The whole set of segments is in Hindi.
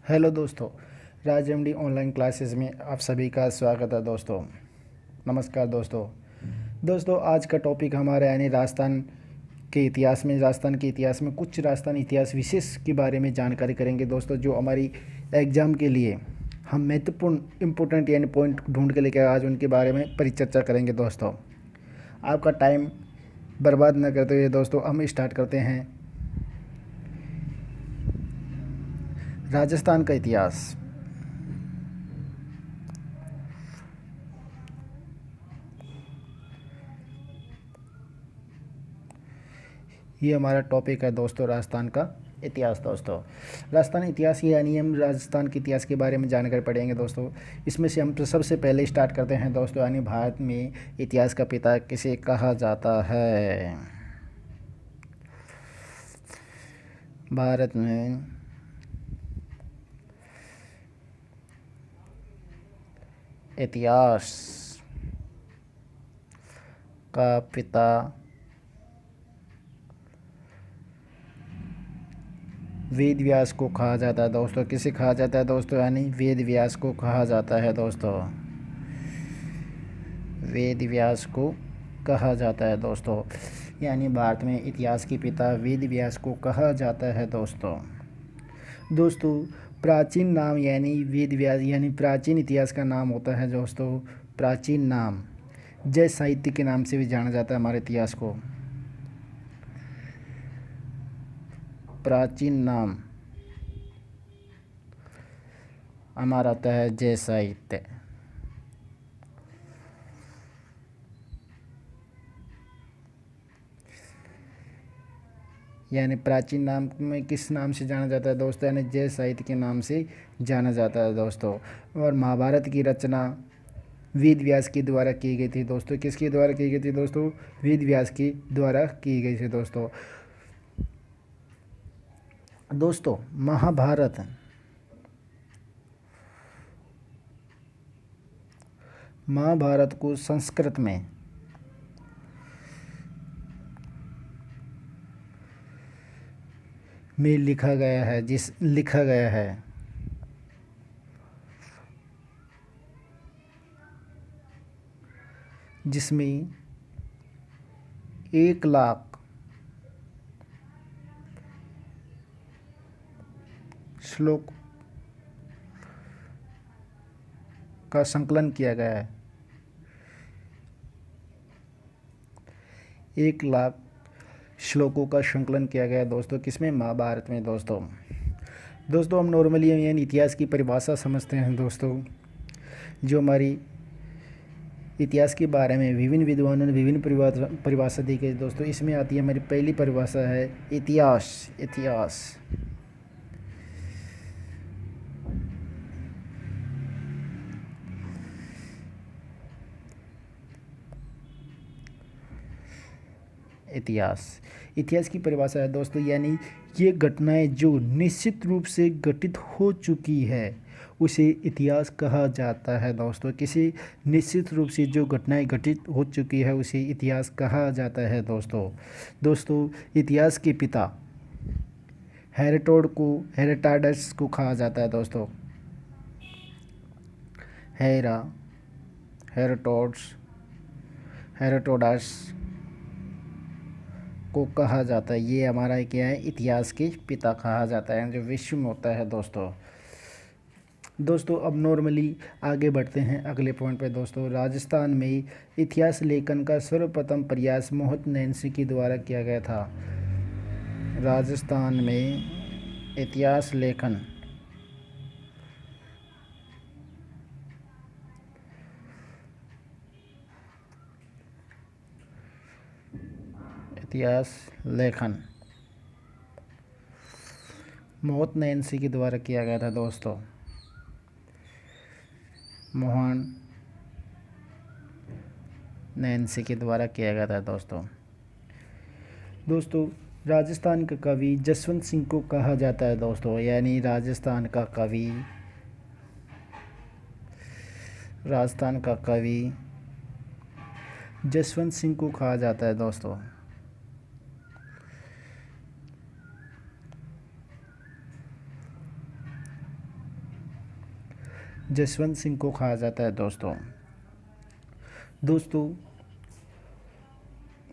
हेलो दोस्तों, राज एमडी ऑनलाइन क्लासेस में आप सभी का स्वागत है दोस्तों। नमस्कार दोस्तों आज का टॉपिक हमारा यानी राजस्थान के इतिहास में कुछ राजस्थान इतिहास विशेष के बारे में जानकारी करेंगे दोस्तों, जो हमारी एग्ज़ाम के लिए हम महत्वपूर्ण इम्पोर्टेंट यानी पॉइंट ढूंढ के लेकर आज उनके बारे में परिचर्चा करेंगे दोस्तों। आपका टाइम बर्बाद न करते हुए दोस्तों हम स्टार्ट करते हैं राजस्थान का इतिहास। ये हमारा टॉपिक है दोस्तों, राजस्थान का इतिहास। दोस्तों राजस्थान इतिहास यानी हम राजस्थान के इतिहास के बारे में जानकारी पढ़ेंगे दोस्तों। इसमें से हम तो सबसे पहले स्टार्ट करते हैं दोस्तों, यानी भारत में इतिहास का पिता किसे कहा जाता है। भारत में इतिहास का पिता वेद व्यास को कहा जाता है दोस्तों। किसे कहा जाता है दोस्तों, यानी वेद व्यास को कहा जाता है दोस्तों। वेद व्यास को कहा जाता है दोस्तों, यानी भारत में इतिहास के पिता वेद व्यास को कहा जाता है दोस्तों। दोस्तों प्राचीन नाम यानी वेद व्यास यानी प्राचीन इतिहास का नाम होता है दोस्तों। प्राचीन नाम जय साहित्य के नाम से भी जाना जाता है हमारे इतिहास को। प्राचीन नाम हमारा आता है जय साहित्य। यानी प्राचीन नाम में किस नाम से जाना जाता है दोस्तों, यानी जय साहित्य के नाम से जाना जाता है दोस्तों। और महाभारत की रचना वेद व्यास के द्वारा की गई थी दोस्तों। किसके द्वारा की गई थी दोस्तों, वेद व्यास के द्वारा की गई थी दोस्तों। दोस्तों महाभारत को संस्कृत में लिखा गया है जिसमें 1,00,000 श्लोक का संकलन किया गया है। 1,00,000 श्लोकों का संकलन किया गया है दोस्तों। किसमें, महाभारत में दोस्तों। दोस्तों हम नॉर्मली यानी इतिहास की परिभाषा समझते हैं दोस्तों। जो हमारी इतिहास के बारे में विभिन्न विद्वानों ने विभिन्न परिभाषा दी गई दोस्तों। इसमें आती है हमारी पहली परिभाषा है इतिहास। इतिहास की परिभाषा है दोस्तों, यानी ये घटनाएं जो निश्चित रूप से घटित हो चुकी है उसे इतिहास कहा जाता है दोस्तों। किसी निश्चित रूप से जो घटनाएं घटित हो चुकी है उसे इतिहास कहा जाता है दोस्तों इतिहास के पिता हेरोडोटस को कहा जाता है दोस्तों। हेरोडोटस को कहा जाता है। ये हमारा क्या है, इतिहास के पिता कहा जाता है, जो विश्व में होता है दोस्तों अब नॉर्मली आगे बढ़ते हैं अगले पॉइंट पे दोस्तों। राजस्थान में इतिहास लेखन का सर्वप्रथम प्रयास मोहत नैन्सी के द्वारा किया गया था। राजस्थान में इतिहास लेखन मोहत नैन्सी के द्वारा किया गया था दोस्तों। मोहन नैन्सी के द्वारा किया गया था दोस्तों राजस्थान का कवि जसवंत सिंह को कहा जाता है दोस्तों। यानी राजस्थान का कवि जसवंत सिंह को कहा जाता है दोस्तों। जसवंत सिंह को कहा जाता है दोस्तों। दोस्तों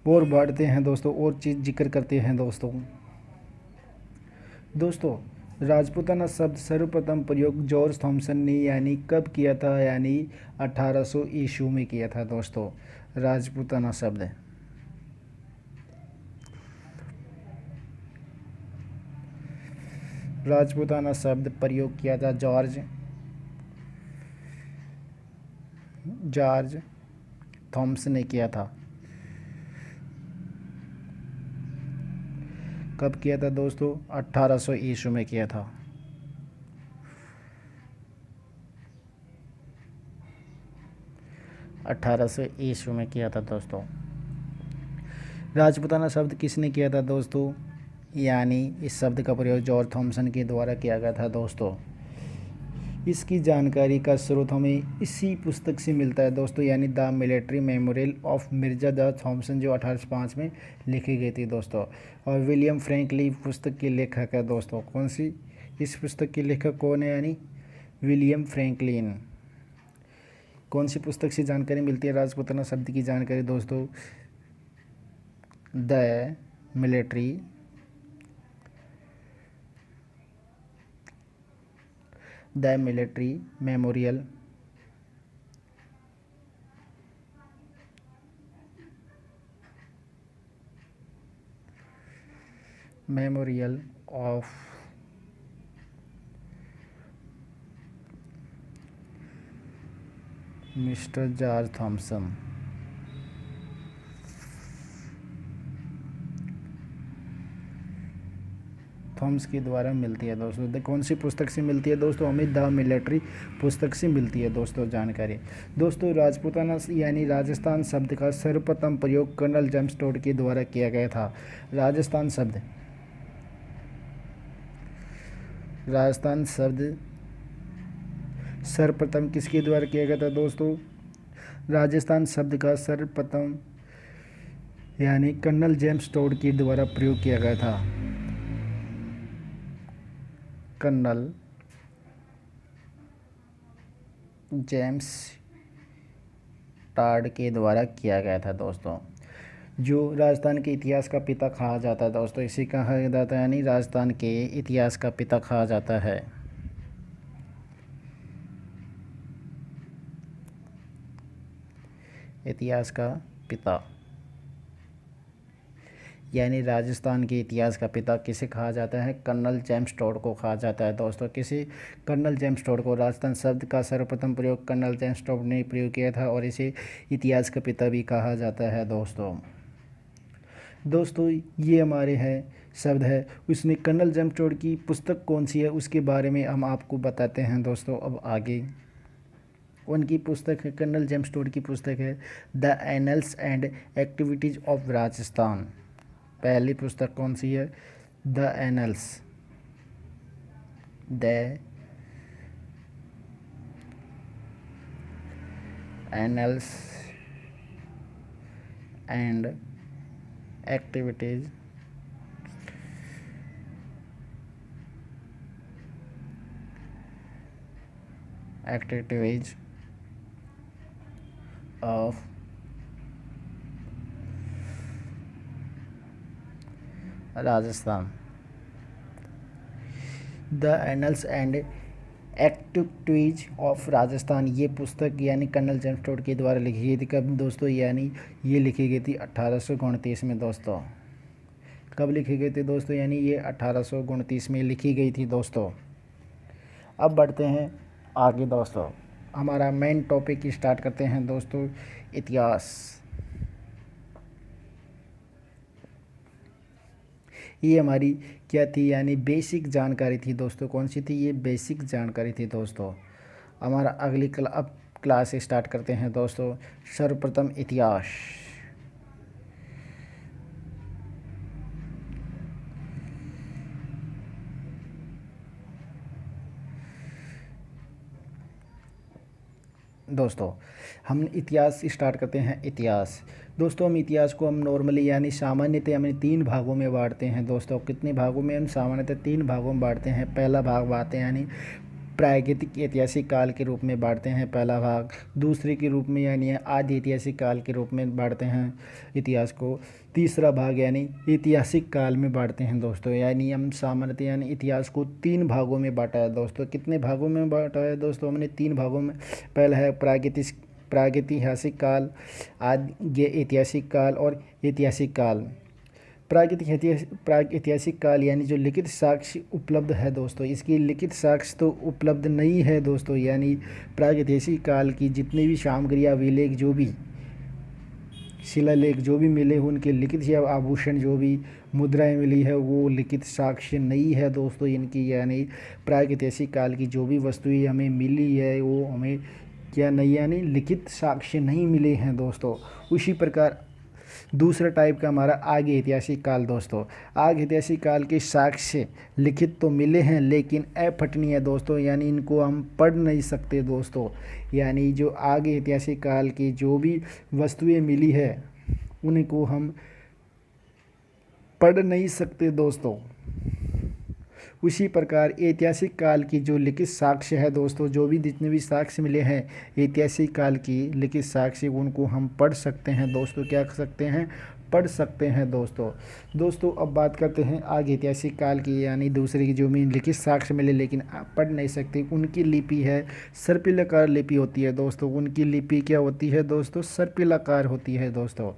और बढ़ते हैं दोस्तों, और चीज़ जिक्र करते हैं दोस्तों। दोस्तों राजपूताना शब्द सर्वप्रथम प्रयोग जॉर्ज थॉमसन ने यानी कब किया था, यानी 1800 ईस्वी में किया था दोस्तों। राजपूताना शब्द प्रयोग किया था जॉर्ज थॉमसन ने किया था। कब किया था दोस्तों? 1800 ईस्वी में किया था। ईस्वी में किया था दोस्तों। राजपूताना शब्द किसने किया था दोस्तों? यानी इस शब्द का प्रयोग जॉर्ज थॉमसन के द्वारा किया गया था दोस्तों। इसकी जानकारी का स्रोत हमें इसी पुस्तक से मिलता है दोस्तों, यानी the military memorial of Mirza George Thomson, जो 1805 में लिखी गई थी दोस्तों। और विलियम फ्रैंकलिन पुस्तक के लेखक है दोस्तों। कौन सी? इस पुस्तक के लेखक कौन है? यानी विलियम फ्रैंकलिन। कौन सी पुस्तक से जानकारी मिलती है राजपूताना शब्द की जानकारी दोस्तों? The military memorial of mister George Thomson. थॉम्स के द्वारा मिलती है दोस्तों। कौन सी पुस्तक से मिलती है दोस्तों? हमें द मिलिट्री पुस्तक से मिलती है दोस्तों जानकारी। दोस्तों राजपूताना यानी राजस्थान शब्द का सर्वप्रथम प्रयोग कर्नल जेम्स टोड के द्वारा किया गया था। राजस्थान शब्द सर्वप्रथम किसके द्वारा किया गया था दोस्तों? राजस्थान शब्द का सर्वप्रथम यानी कर्नल जेम्स टोड के द्वारा प्रयोग किया गया था। कर्नल जेम्स टोड के द्वारा किया गया था दोस्तों, जो राजस्थान के इतिहास का पिता कहा जाता है दोस्तों। इसे कहा जाता है यानी राजस्थान के इतिहास का पिता कहा जाता है। इतिहास का पिता यानी राजस्थान के इतिहास का पिता किसे कहा जाता है? कर्नल जेम्स टोड को कहा जाता है दोस्तों। किसे? कर्नल जेम्स टोड को। राजस्थान शब्द का सर्वप्रथम प्रयोग कर्नल जेम्स टोड ने प्रयोग किया था और इसे इतिहास का पिता भी कहा जाता है दोस्तों ये हमारे शब्द है। उसने कर्नल जेम्स टोड की पुस्तक कौन सी है उसके बारे में हम आपको बताते हैं दोस्तों। अब आगे उनकी पुस्तक है, कर्नल जेम्स टोड की पुस्तक है the annuls and activities of Rajasthan. पहली पुस्तक कौन सी है? The annuls and activities of Rajasthan. The annuls and activities of Rajasthan ये पुस्तक यानी कर्नल जेम्स टोड के द्वारा लिखी गई थी। कब दोस्तों? यानी ये लिखी गई थी 1829 में दोस्तों। कब लिखी गई थी दोस्तों? यानी ये 1829 में लिखी गई थी दोस्तों। अब बढ़ते हैं आगे दोस्तों, हमारा मेन टॉपिक स्टार्ट करते हैं दोस्तों, इतिहास। ये हमारी क्या थी? यानी बेसिक जानकारी थी दोस्तों। कौन सी थी? ये बेसिक जानकारी थी दोस्तों। हमारा अगली अब क्लास स्टार्ट करते हैं दोस्तों, सर्वप्रथम इतिहास। दोस्तों हम इतिहास स्टार्ट करते हैं। इतिहास दोस्तों, हम इतिहास को हम नॉर्मली यानी सामान्यतः हम 3 भागों में बांटते हैं दोस्तों। कितने भागों में? हम सामान्यतः 3 भागों में बांटते हैं। पहला भाग बांटते हैं यानी प्रागैतिक ऐतिहासिक काल के रूप में बांटते हैं पहला भाग। दूसरे के रूप में यानी आदि ऐतिहासिक काल के रूप में बांटते हैं इतिहास को। तीसरा भाग यानी ऐतिहासिक काल में बांटते हैं दोस्तों। यानी हम सामान्यतः यानी इतिहास को 3 भागों में बांटा है दोस्तों। कितने भागों में बांटा है दोस्तों? हमने 3 भागों में। पहला है प्रागैतिहासिक काल, आदि ऐतिहासिक काल और ऐतिहासिक काल। प्रागैतिहासिक काल यानी जो लिखित साक्ष्य उपलब्ध है दोस्तों, इसकी लिखित साक्ष्य तो उपलब्ध नहीं है दोस्तों। यानी प्रागैतिहासिक काल की जितनी भी सामग्री अभिलेख, जो भी शिलालेख जो भी मिले हैं, उनके लिखित या आभूषण जो भी मुद्राएं मिली है, वो लिखित साक्ष्य नहीं है दोस्तों इनकी। यानी प्रागैतिहासिक काल की जो भी वस्तुएं हमें मिली है, वो हमें क्या नहीं, यानी लिखित साक्ष्य नहीं मिले हैं दोस्तों। उसी प्रकार दूसरा टाइप का हमारा आगे ऐतिहासिक काल दोस्तों। आगे ऐतिहासिक काल के साक्ष्य लिखित तो मिले हैं, लेकिन अपठनीय है दोस्तों, यानी इनको हम पढ़ नहीं सकते दोस्तों। यानी जो आगे ऐतिहासिक काल की जो भी वस्तुएं मिली है, उनको हम पढ़ नहीं सकते दोस्तों। उसी प्रकार ऐतिहासिक काल की जो लिखित साक्ष्य है दोस्तों, जो भी जितने भी साक्ष्य मिले हैं ऐतिहासिक काल की लिखित साक्ष्य, उनको हम पढ़ सकते हैं दोस्तों। क्या कर सकते हैं? पढ़ सकते हैं दोस्तों। अब बात करते हैं आगे ऐतिहासिक काल की, यानी दूसरे की जो भी लिखित साक्ष्य मिले लेकिन पढ़ नहीं सकते, उनकी लिपि है सर्पिलाकार लिपि होती है दोस्तों। उनकी लिपि क्या होती है दोस्तों? सर्पिलाकार होती है दोस्तों।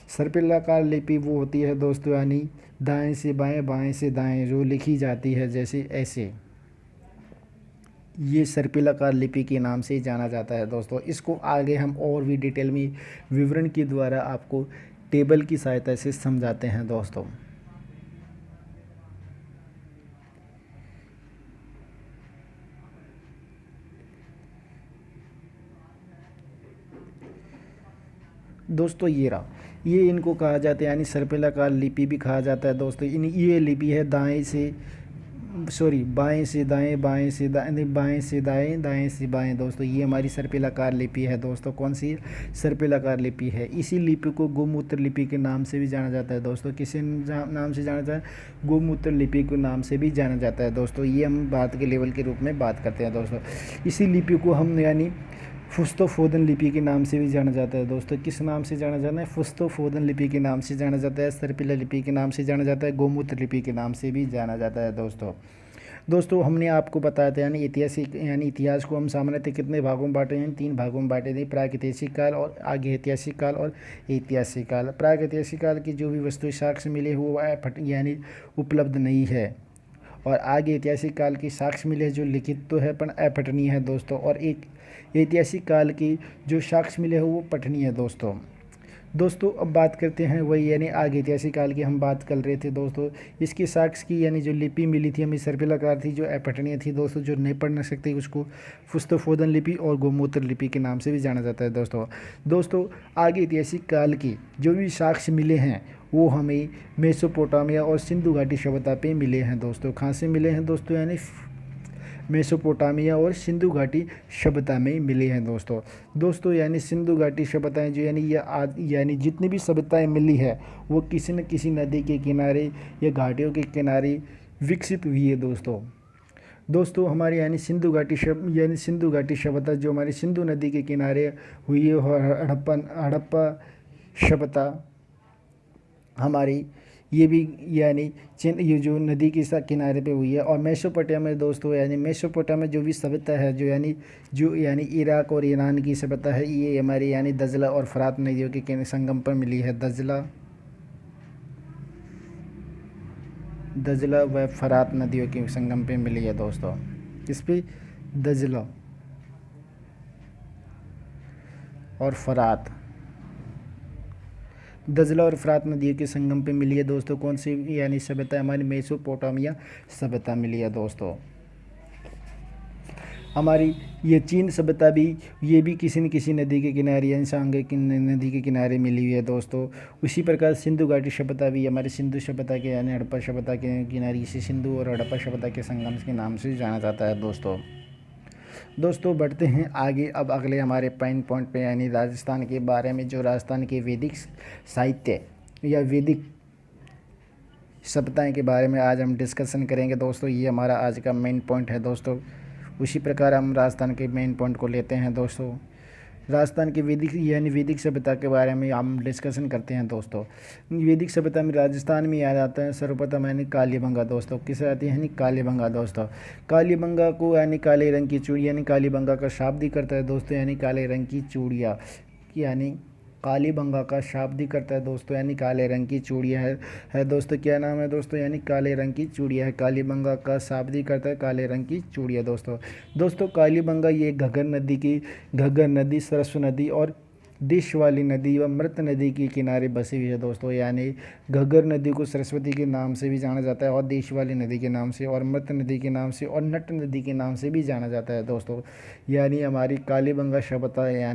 सर्पिलाकार लिपि वो होती है दोस्तों, यानी दाएं से बाएं, बाएं से दाएं जो लिखी जाती है, जैसे ऐसे, ये सर्पिलाकार लिपि के नाम से जाना जाता है दोस्तों। इसको आगे हम और भी डिटेल में विवरण के द्वारा आपको टेबल की सहायता से समझाते हैं दोस्तों। दोस्तों ये रहा, ये इनको कहा जाता है, यानी सर्पिलाकार लिपि भी कहा जाता है दोस्तों। ये लिपि है बाएं से दाएं, बाएं से दाएं, बाएं से दाएं, दाएं से बाएं दोस्तों। ये हमारी सर्पिलाकार लिपि है दोस्तों। कौन सी सर्पिलाकार लिपि है? इसी लिपि को गोमूत्र लिपि के नाम से भी जाना जाता है दोस्तों। किसी नाम से जाना जाता है? गोमूत्र लिपि के नाम से भी जाना जाता है दोस्तों। ये हम बात के लेवल के रूप में बात करते हैं दोस्तों। इसी लिपि को हम यानी फुस्तोफोदन लिपि के नाम से भी जाना जाता है दोस्तों। किस नाम से जाना जाता है? फुस्तोफोदन लिपि के नाम से जाना जाता है, सर्पिला लिपि के नाम से जाना जाता है, गोमूत्र लिपि के नाम से भी जाना जाता है दोस्तों हमने आपको बताया था, यानी इतिहास को हम सामान्यतः कितने भागों में बांटे हैं? 3 भागों में बांटे थे, प्रागैतिहासिक काल और आगे ऐतिहासिक काल और ऐतिहासिक काल। प्रागैतिहासिक काल की जो भी वस्तु साक्ष्य मिले वो यानी उपलब्ध नहीं है, और आगे ऐतिहासिक काल की साक्ष्य मिले जो लिखित तो है पर अपठनीय है दोस्तों। और एक ऐतिहासिक काल की जो साक्ष्य मिले हो वो पठनीय है दोस्तों अब बात करते हैं वही, यानी आगे ऐतिहासिक काल की हम बात कर रहे थे दोस्तों। इसकी साक्ष्य की यानी जो लिपि मिली थी हमें सर्पिलाकार थी, जो अपठनीय थी दोस्तों, जो नहीं पढ़ ना सकती, उसको फुस्तोफोदन लिपि और गोमूत्र लिपि के नाम से भी जाना जाता है दोस्तों आगे ऐतिहासिक काल की जो भी साक्ष्य मिले हैं वो हमें मेसोपोटामिया और सिंधु घाटी सभ्यता पे मिले हैं दोस्तों। कहाँ से मिले हैं दोस्तों? यानी मेसोपोटामिया और सिंधु घाटी सभ्यता में मिले हैं दोस्तों यानी सिंधु घाटी सभ्यताएं जो यानी जितनी भी सभ्यताएं मिली है वो किसी न किसी नदी के किनारे या घाटियों के किनारे विकसित हुई है दोस्तों हमारे यानी सिंधु घाटी सभ्यता जो हमारी सिंधु नदी के किनारे हुई है, हड़प्पा सभ्यता हमारी, ये भी यानी ये जो नदी के किनारे पे हुई है। और मेसोपोटामिया दोस्तों, यानी मेसोपोटामिया जो भी सभ्यता है जो यानी इराक और ईरान की सभ्यता है, ये हमारी यानी दजला और फरात नदियों के संगम पर मिली है। दजला व फरात नदियों के संगम पे मिली है दोस्तों। किस पे? दजला और फरात नदियों के संगम पे मिली है दोस्तों। कौन सी यानी सभ्यता? हमारी मेसोपोटामिया सभ्यता मिली है दोस्तों। हमारी ये चीन सभ्यता भी, ये भी किसी न किसी नदी के किनारे यानी सांगे की नदी के किनारे मिली हुई है दोस्तों। उसी प्रकार सिंधु घाटी सभ्यता भी हमारी सिंधु सभ्यता के यानी हड़प्पा सभ्यता के किनारे, इसे सिंधु और हड़प्पा सभ्यता के संगम के नाम से जाना जाता है दोस्तों बढ़ते हैं आगे। अब अगले हमारे पॉइंट पे यानी राजस्थान के बारे में, जो राजस्थान के वैदिक साहित्य या वैदिक सभ्यताएं के बारे में आज हम डिस्कशन करेंगे दोस्तों। ये हमारा आज का मेन पॉइंट है दोस्तों। उसी प्रकार हम राजस्थान के मेन पॉइंट को लेते हैं दोस्तों। राजस्थान की वैदिक सभ्यता के बारे में हम डिस्कशन करते हैं दोस्तों। वैदिक सभ्यता में राजस्थान में आ जाता है सर्वप्रथम कालीबंगा दोस्तों। किस आती है कालीबंगा दोस्तों। कालीबंगा को काले रंग की चूड़ी कालीबंगा का शाब्दिक करता है दोस्तों काले रंग की चूड़ियाँ यानी कालीबंगा का शाब्दिक करता है दोस्तों काले रंग की चूड़ियाँ है दोस्तों। क्या नाम है दोस्तों काले रंग की चूड़ियाँ है। कालीबंगा का शाब्दिक करता है काले रंग की चूड़ियाँ दोस्तों कालीबंगा ये घग्गर नदी सरस्वती नदी और देश वाली नदी व मृत नदी के किनारे बसी हुई है दोस्तों। घग्गर नदी को सरस्वती के नाम से भी जाना जाता है और देश वाली नदी के नाम से और मृत नदी के नाम से और नट नदी के नाम से भी जाना जाता है दोस्तों। हमारी कालीबंगा सभ्यता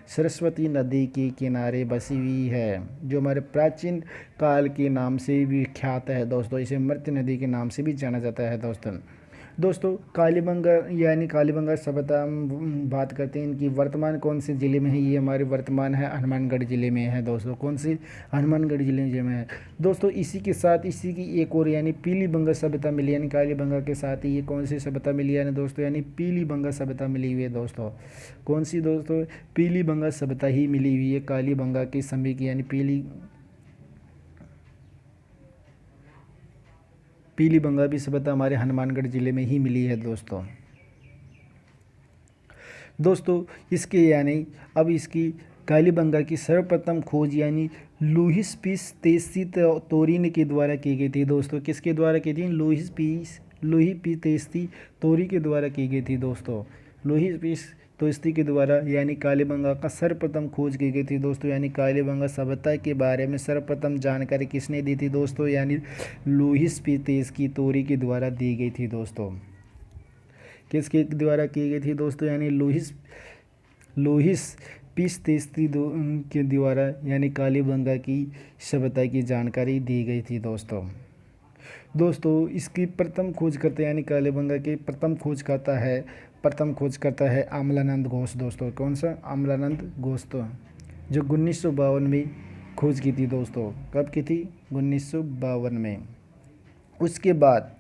सरस्वती नदी के किनारे बसी हुई है, जो हमारे प्राचीन काल के नाम से भी ख्यात है दोस्तों। इसे मृत नदी के नाम से भी जाना जाता है दोस्तों कालीबंगा सभ्यता हम बात करते हैं इनकी वर्तमान कौन से ज़िले में है। ये हमारे वर्तमान है हनुमानगढ़ ज़िले में है दोस्तों। कौन सी हनुमानगढ़ ज़िले में है दोस्तों। इसी के साथ इसी की एक और पीलीबंगा सभ्यता मिली कालीबंगा के साथ ही ये कौन सी सभ्यता मिली है दोस्तों पीलीबंगा सभ्यता मिली हुई है दोस्तों। कौन सी दोस्तों पीलीबंगा सभ्यता ही मिली हुई है कालीबंगा के समय की पीलीबंगा भी सभ्यता हमारे हनुमानगढ़ ज़िले में ही मिली है दोस्तों इसके अब इसकी कालीबंगा की सर्वप्रथम खोज लुईस पीस तेस्ती तोरी के द्वारा की गई थी दोस्तों। किसके द्वारा की थी लुईस पी तेस्ती तोरी के द्वारा की गई थी दोस्तों। लुईस पीस तोस्ती के द्वारा कालीबंगा का सर्वप्रथम खोज की गई थी दोस्तों। कालीबंगा सभ्यता के बारे में सर्वप्रथम जानकारी किसने दी थी दोस्तों लुईस पी तेस्ती तोरी के द्वारा दी गई थी दोस्तों। किसके द्वारा की गई थी दोस्तों लुईस पीस तेस्ती के द्वारा कालीबंगा की सभ्यता की जानकारी दी गई थी दोस्तों इसकी प्रथम खोज करते कालीबंगा की प्रथम खोज करता है अमलानंद घोष दोस्तों। कौन सा अमलानंद घोष जो 1952 में खोज की थी दोस्तों। कब की थी 1952 में। उसके बाद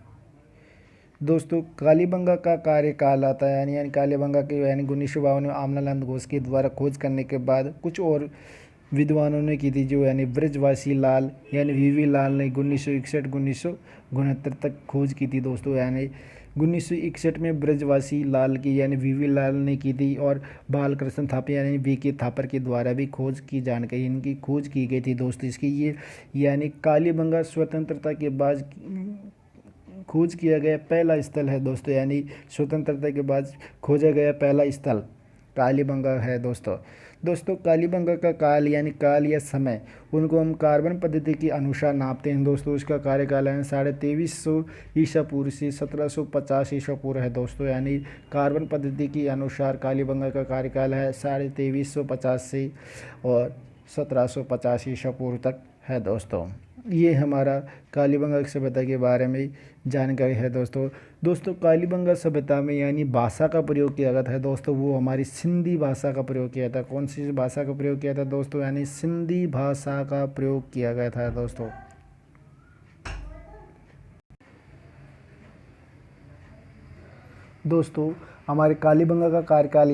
दोस्तों कालीबंगा का कार्यकाल आता है कालीबंगा के 1952 में अमलानंद घोष के द्वारा खोज करने के बाद कुछ और विद्वानों ने की थी जो ब्रजवासी लाल वीवी लाल ने 1961-1969 तक खोज की थी दोस्तों। 1961 में ब्रजवासी लाल की वीवी लाल ने की थी और बालकृष्ण थापर BK थापर के द्वारा भी खोज की जानकारी इनकी खोज की गई थी दोस्तों। इसकी ये कालीबंगा स्वतंत्रता के बाद खोज किया गया पहला स्थल है दोस्तों। स्वतंत्रता के बाद खोजा गया पहला स्थल कालीबंगा है दोस्तों कालीबंगा का काल काल या समय उनको हम कार्बन पद्धति के अनुसार नापते हैं दोस्तों। उसका कार्यकाल 2350 ईसा पूर्व से 1750 ईसा पूर्व है दोस्तों। कार्बन पद्धति के अनुसार कालीबंगा का कार्यकाल है 2350 से और 1750 ईसा पूर्व तक है दोस्तों। ये हमारा कालीबंगा सभ्यता के बारे में जानकारी है दोस्तों कालीबंगा सभ्यता में भाषा का प्रयोग किया गया था दोस्तों। वो हमारी सिंधी भाषा का प्रयोग किया था। कौन सी भाषा का प्रयोग किया था दोस्तों सिंधी भाषा का प्रयोग किया गया था दोस्तों हमारे कालीबंगा का कार्यकाल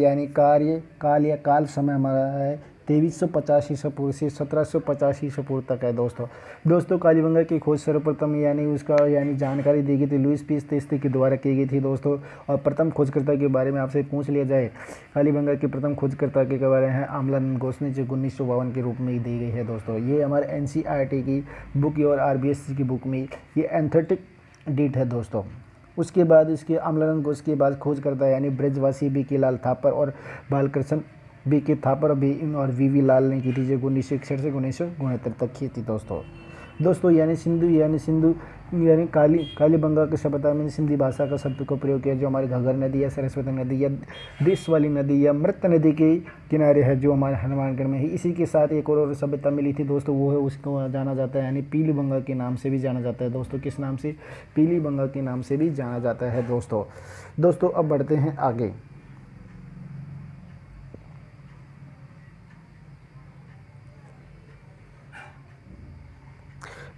काल समय हमारा है 2350 ईसा पूर्व से 1750 ईसा पूर्व तक है दोस्तों कालीबंगा की खोज सर्वप्रथम उसका जानकारी दी गई थी लुईस पीस तेस्ती के द्वारा की गई थी दोस्तों। और प्रथम खोजकर्ता के बारे में आपसे पूछ लिया जाए कालीबंगा के प्रथम खोजकर्ता के बारे में है अमलानंद घोष ने जो 1952 के रूप में दी गई है दोस्तों। ये हमारे NCERT की बुक और RBSC की बुक में ये एंथेटिक डेट है दोस्तों। उसके बाद इसके अमलानंद घोष के बाद खोज करता ब्रजवासी BK लाल थापर और बालकृष्ण BK थापर और VV लाल ने की थी जो 1961 से 1969 तक की थी दोस्तों सिंधु कालीबंगा के सभ्यता में सिंधी भाषा का शब्द को प्रयोग किया जो हमारी घग्गर नदी या सरस्वती नदी या देश वाली नदी या मृत नदी के किनारे है जो हमारे हनुमानगढ़ में है। इसी के साथ एक और सभ्यता मिली थी दोस्तों वो है उसको जाना जाता है पीलीबंगा के नाम से भी जाना जाता है दोस्तों। किस नाम से पीलीबंगा के नाम से भी जाना जाता है दोस्तों अब बढ़ते हैं आगे।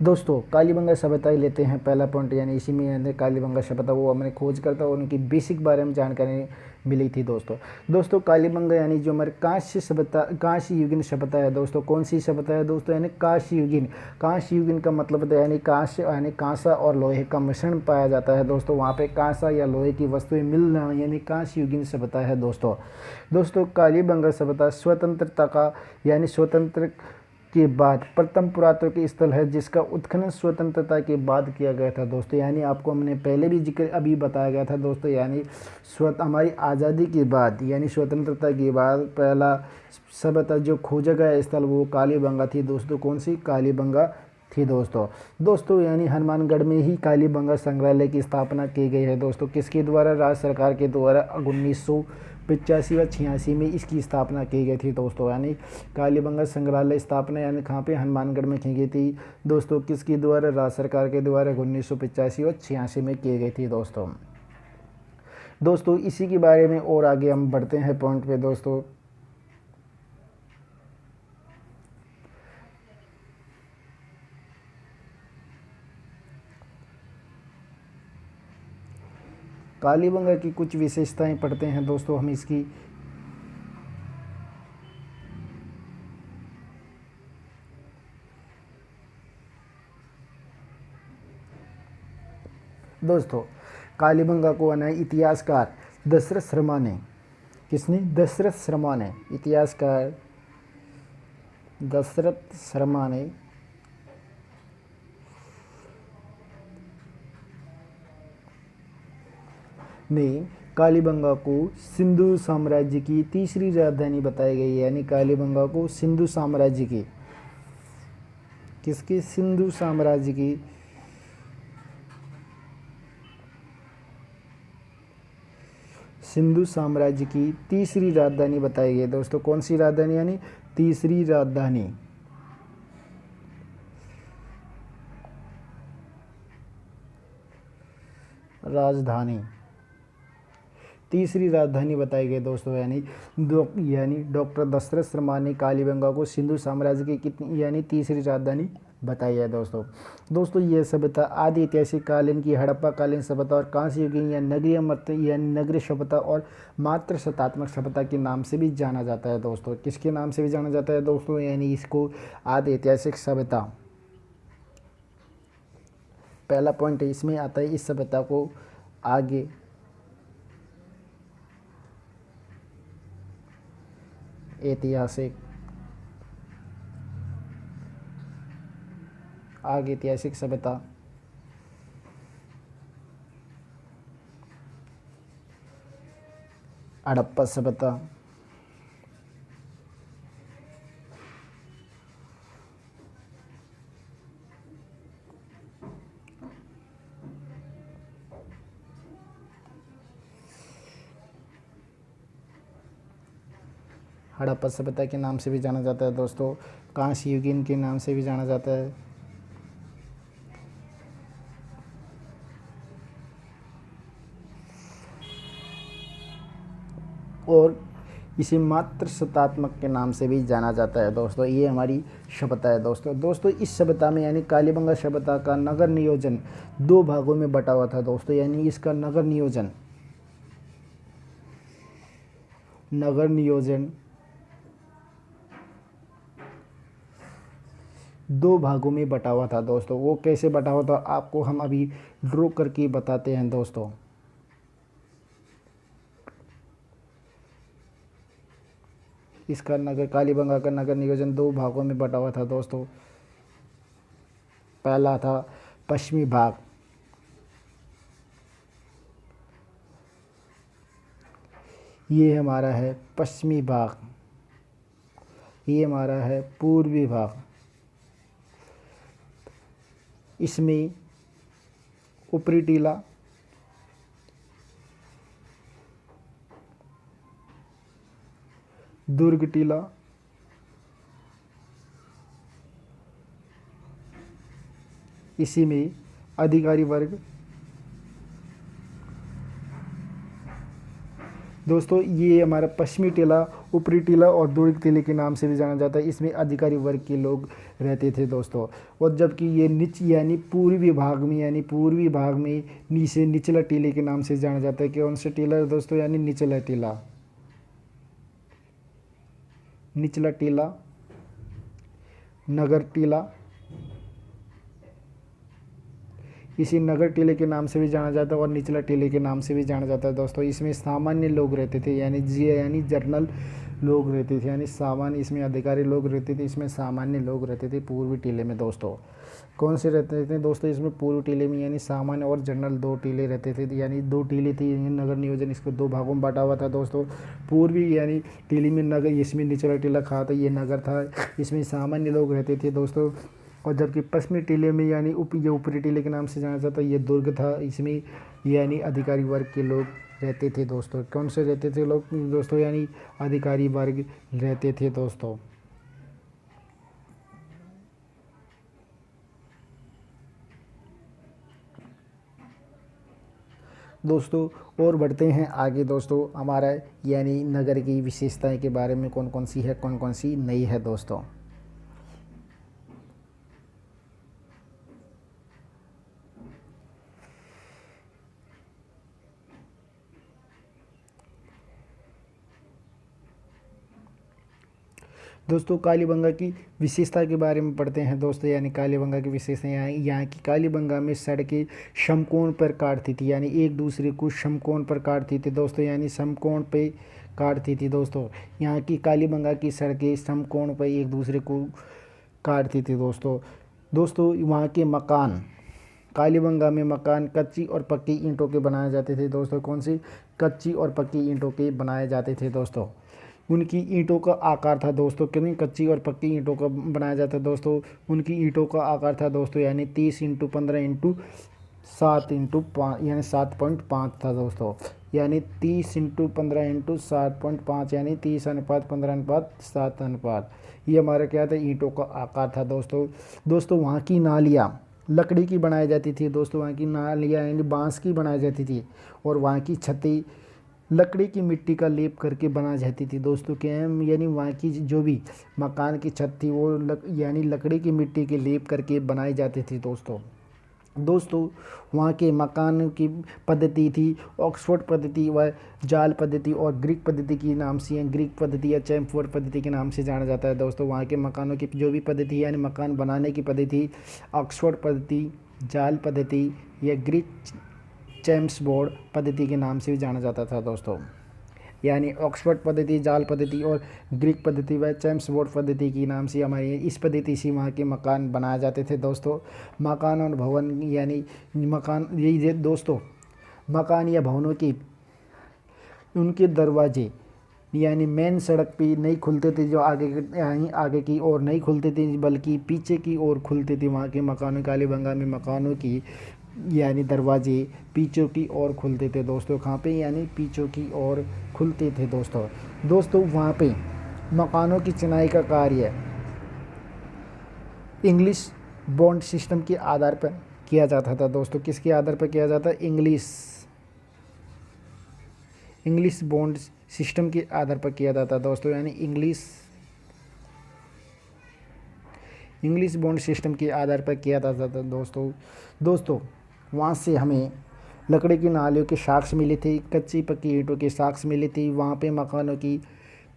दोस्तों कालीबंगा सभ्यता ही लेते हैं पहला पॉइंट, यानी इसी में यानी कालीबंगा सभ्यता वो हमने खोज करता और उनकी बेसिक बारे में जानकारी मिली थी दोस्तों कालीबंगा यानी जो हमारे कांस्य सभ्यता, कांस्य युगीन सभ्यता है दोस्तों। कौन सी सभ्यता है दोस्तों? यानी कांस्य युगीन। कांस्य युगीन का मतलब होता है यानी कांस्य यानी कांसा और लोहे का मिश्रण पाया जाता है दोस्तों। वहाँ पे कांसा या लोहे की वस्तुएं मिलना यानी कांस्य युगीन सभ्यता है दोस्तों कालीबंगा सभ्यता स्वतंत्रता का यानी स्वतंत्र के बाद प्रथम पुरातात्विक स्थल है जिसका उत्खनन स्वतंत्रता के बाद किया गया था दोस्तों। यानी आपको हमने पहले भी जिक्र अभी बताया गया था दोस्तों, यानी हमारी आज़ादी के बाद यानी स्वतंत्रता के बाद पहला सभ्यता जो खोजा गया स्थल वो कालीबंगा थी दोस्तों। कौन सी? कालीबंगा थी दोस्तों यानी हनुमानगढ़ में ही कालीबंगा संग्रहालय की स्थापना की गई है दोस्तों। किसके द्वारा? राज्य सरकार के द्वारा 1985 व 86 में इसकी स्थापना की गई थी दोस्तों। यानी कालीबंगा संग्रहालय स्थापना यानी कहाँ पे? हनुमानगढ़ में की गई थी दोस्तों। किसके द्वारा? राज्य सरकार के द्वारा 1985 व 86 में की गई थी दोस्तों इसी के बारे में और आगे हम बढ़ते हैं पॉइंट पे दोस्तों। कालीबंगा की कुछ विशेषताएं पढ़ते हैं दोस्तों हम इसकी। दोस्तों कालीबंगा को है इतिहासकार दशरथ शर्मा ने, किसने? दशरथ शर्मा ने, इतिहासकार दशरथ शर्मा ने कालीबंगा को सिंधु साम्राज्य की तीसरी राजधानी बताई गई है। यानी कालीबंगा को सिंधु साम्राज्य की, किसकी? सिंधु साम्राज्य की सिंधु साम्राज्य की तीसरी राजधानी बताई गई है दोस्तों। कौन सी राजधानी? यानी तीसरी राजधानी, तीसरी राजधानी बताई गई दोस्तों। यानी डॉक्टर दशरथ शर्मा ने कालीबंगा को सिंधु साम्राज्य की कितनी यानी तीसरी राजधानी बताई है दोस्तों यह सभ्यता आदि ऐतिहासिक कालीन की हड़प्पा कालीन सभ्यता और कांस्य युगीन या नगरीय यानी नगरीय सभ्यता और मात्र शतात्मक सभ्यता के नाम से भी जाना जाता है दोस्तों। किसके नाम से भी जाना जाता है दोस्तों? यानी इसको आदि ऐतिहासिक सभ्यता, पहला पॉइंट इसमें आता है। इस सभ्यता को आगे ऐतिहासिक सभ्यता, हड़प्पा सभ्यता, हड़प्पा सभ्यता के नाम से भी जाना जाता है दोस्तों। कांस्य युगीन के नाम से भी जाना जाता है। और इसे मात्र शतात्मक के नाम से भी जाना जाता है दोस्तों। ये हमारी सभ्यता है दोस्तों इस सभ्यता में यानी कालीबंगा सभ्यता का नगर नियोजन 2 भागों में बटा हुआ था दोस्तों। यानी इसका नगर नियोजन 2 भागों में बटा हुआ था दोस्तों। वो कैसे बटा हुआ था आपको हम अभी ड्रॉ करके बताते हैं दोस्तों। इसका कालीबंगा का नगर नियोजन 2 भागों में बटा हुआ था दोस्तों। पहला था पश्चिमी भाग, ये हमारा है पश्चिमी भाग, ये हमारा है पूर्वी भाग। इसमें ऊपरी टीला, दुर्ग टीला, इसी में अधिकारी वर्ग, दोस्तों ये हमारा पश्चिमी टीला, ऊपरी टीला और दुर्ग टीले के नाम से भी जाना जाता है। इसमें अधिकारी वर्ग के लोग रहते थे दोस्तों। और जबकि ये यानी पूर्वी भाग में नीचे निचला टीले के नाम से जाना जाता है। कौन सा टीला है दोस्तों? यानी निचला टीला, निचला टीला, नगर टीला, इसी नगर टीले के नाम से भी जाना जाता है और निचला टीले के नाम से भी जाना जाता है दोस्तों। इसमें सामान्य लोग रहते थे, यानी जनरल लोग रहते थे, यानी सामान्य, इसमें अधिकारी लोग रहते थे, इसमें सामान्य लोग रहते थे पूर्वी टीले में दोस्तों। कौन से रहते थे दोस्तों? इसमें पूर्व टीले में यानी सामान्य और जनरल दो टीले रहते थे, यानी दो टीले थी। नगर नियोजन इसको दो भागों में बांटा हुआ था दोस्तों। पूर्वी यानी टीले में नगर, इसमें निचला टीला था, ये नगर था, इसमें सामान्य लोग रहते थे दोस्तों। और जबकि पश्चिमी टीले में यानी ये ऊपरी टीले के नाम से जाना जाता है, ये दुर्ग था, इसमें यानी अधिकारी वर्ग के लोग रहते थे दोस्तों। कौन से रहते थे लोग दोस्तों? यानी अधिकारी वर्ग रहते थे दोस्तों। दोस्तों और बढ़ते हैं आगे दोस्तों, हमारा यानी नगर की विशेषताएं के बारे में कौन कौन सी है, कौन कौन सी नहीं है दोस्तों। दोस्तों कालीबंगा की विशेषता के बारे में पढ़ते हैं दोस्तों। यानी कालीबंगा की विशेषता यहाँ की कालीबंगा में सड़कें समकोण पर काटती थी, यानी एक दूसरे को समकोण पर काटती थी दोस्तों, यानी समकोण पे काटती थी दोस्तों। यहाँ की कालीबंगा की सड़कें समकोण पर एक दूसरे को काटती थी दोस्तों। दोस्तों वहाँ के मकान, कालीबंगा में मकान कच्ची और पक्की ईंटों के बनाए जाते थे दोस्तों। कौन सी? कच्ची और पक्की ईंटों के बनाए जाते थे दोस्तों। उनकी ईंटों का आकार था दोस्तों, कितनी कच्ची और पक्की ईंटों का बनाया जाता है दोस्तों। उनकी ईंटों का आकार था दोस्तों, यानी 30x15x7x5, यानी 7.5 था दोस्तों। यानी 30x15x7.5, यानी 30:15:7 ये हमारा क्या था? ईंटों का आकार था दोस्तों। दोस्तों वहाँ की नालियाँ लकड़ी की बनाई जाती थी दोस्तों। वहाँ की नालियाँ यानी बांस की बनाई जाती थी। और वहाँ की छतें लकड़ी की मिट्टी का लेप करके बनाई जाती थी दोस्तों। क्या है? यानी वहाँ की जो भी मकान की छत थी वो यानी लकड़ी की मिट्टी के लेप करके बनाई जाती थी दोस्तों। दोस्तों वहाँ के मकान की पद्धति थी ऑक्सफोर्ड पद्धति व जाल पद्धति और ग्रीक पद्धति के नाम से, ग्रीक पद्धति या चैम्फोर्ड पद्धति के नाम से जाना जाता है दोस्तों। वहाँ के मकानों की जो भी पद्धति है, यानी मकान बनाने की पद्धति, ऑक्सफोर्ड पद्धति, जाल पद्धति या ग्रीक चैम्फोर्ड पद्धति के नाम से भी जाना जाता था दोस्तों। यानी ऑक्सफोर्ड पद्धति, जाल पद्धति और ग्रीक पद्धति व चैम्फोर्ड पद्धति के नाम से हमारे इस पद्धति से वहाँ के मकान बनाए जाते थे दोस्तों। मकान और भवन यानी मकान, यही दोस्तों मकान या भवनों की उनके दरवाजे यानी मेन सड़क पे नहीं खुलते थे, जो आगे की ओर नहीं खुलते थे बल्कि पीछे की ओर खुलते थे। वहाँ के मकानों, कालीबंगा में मकानों की यानी दरवाजे पीछे की ओर खुलते थे दोस्तों। कहाँ पे? यानी पीछे की ओर खुलते थे दोस्तों। दोस्तों वहाँ पे मकानों की चिनाई का कार्य इंग्लिश बॉन्ड सिस्टम के आधार पर किया जाता था दोस्तों। किसके आधार पर किया जाता है? इंग्लिश बॉन्ड सिस्टम के आधार पर किया जाता है दोस्तों। यानी इंग्लिश बॉन्ड सिस्टम के आधार पर किया जाता था दोस्तों वहाँ से हमें लकड़ी की नालियों के साक्ष्य मिले थे, कच्ची पक्की ईंटों के साक्ष्य मिले थे। वहाँ पे मकानों की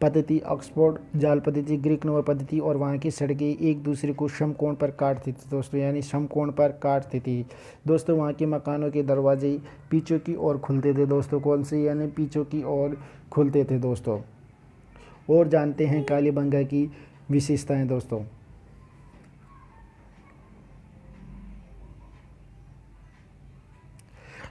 पद्धति ऑक्सफोर्ड जाल पद्धति, ग्रीक नोवा पद्धति और वहाँ की सड़कें एक दूसरे को समकोण पर काटती थी दोस्तों, यानी समकोण पर काटती थी दोस्तों। वहाँ के मकानों के दरवाजे पीछे की ओर खुलते थे दोस्तों। कौन से? यानी पीछे की ओर खुलते थे दोस्तों। और जानते हैं कालीबंगा की विशेषताएं दोस्तों।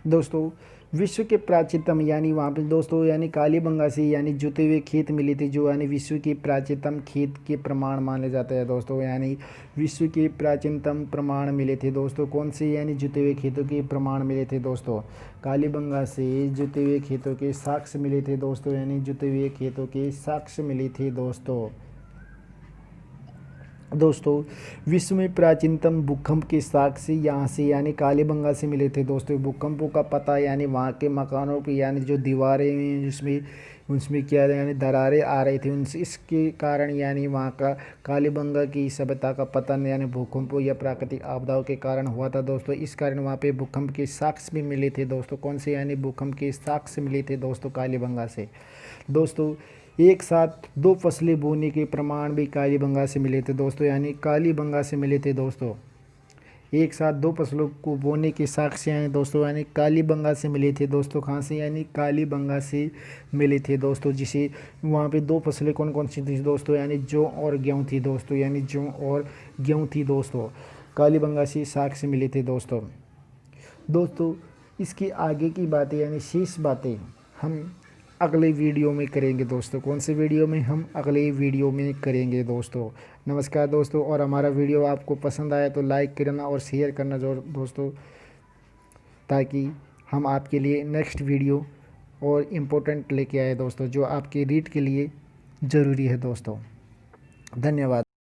दोस्तों विश्व के प्राचीनतम यानी वहाँ पे दोस्तों यानी कालीबंगा से यानी जुते हुए खेत मिले थे, जो यानी विश्व के प्राचीनतम खेत के प्रमाण माने जाते हैं दोस्तों। यानी विश्व के प्राचीनतम प्रमाण मिले थे दोस्तों। कौन से? यानी जुते हुए खेतों के प्रमाण मिले थे दोस्तों। कालीबंगा से जुते हुए खेतों के साक्ष्य मिले थे दोस्तों, यानी जुते हुए खेतों के साक्ष्य मिले थे दोस्तों। दोस्तों विश्व में प्राचीनतम भूकंप के साक्ष्य यहाँ से यानी कालीबंगा से मिले थे दोस्तों। भूकंपों का पता यानी वहाँ के मकानों की यानी जो दीवारें हैं जिसमें उसमें क्या यानी दरारें आ रही थी उनसे इसके कारण यानी वहाँ का कालीबंगा की सभ्यता का पतन यानी भूकंपों या प्राकृतिक आपदाओं के कारण हुआ था दोस्तों। इस कारण वहाँ पे भूकंप के साक्ष्य भी मिले थे दोस्तों। कौन से यानी भूकंप के साक्ष्य मिले थे दोस्तों कालीबंगा से। दोस्तों एक साथ दो फसलें बोने के प्रमाण भी कालीबंगा से मिले थे दोस्तों, यानी कालीबंगा से मिले थे दोस्तों। एक साथ दो फसलों को बोने के साक्ष्य हैं दोस्तों यानी कालीबंगा से मिले थे दोस्तों। कहाँ से यानी कालीबंगा से मिले थे दोस्तों। जिसे वहाँ पे दो फसलें कौन कौन सी थी दोस्तों, यानी जौ और गेहूँ थी दोस्तों, यानी जौ और गेहूँ थी दोस्तों। कालीबंगा से साक्ष्य मिले थे दोस्तों। दोस्तों इसकी आगे की बातें यानी शेष बातें हम अगले वीडियो में करेंगे दोस्तों। कौन से वीडियो में, हम अगले वीडियो में करेंगे दोस्तों। नमस्कार दोस्तों, और हमारा वीडियो आपको पसंद आया तो लाइक करना और शेयर करना दोस्तों, ताकि हम आपके लिए नेक्स्ट वीडियो और इम्पोर्टेंट लेके आए दोस्तों, जो आपके रीड के लिए ज़रूरी है दोस्तों। धन्यवाद।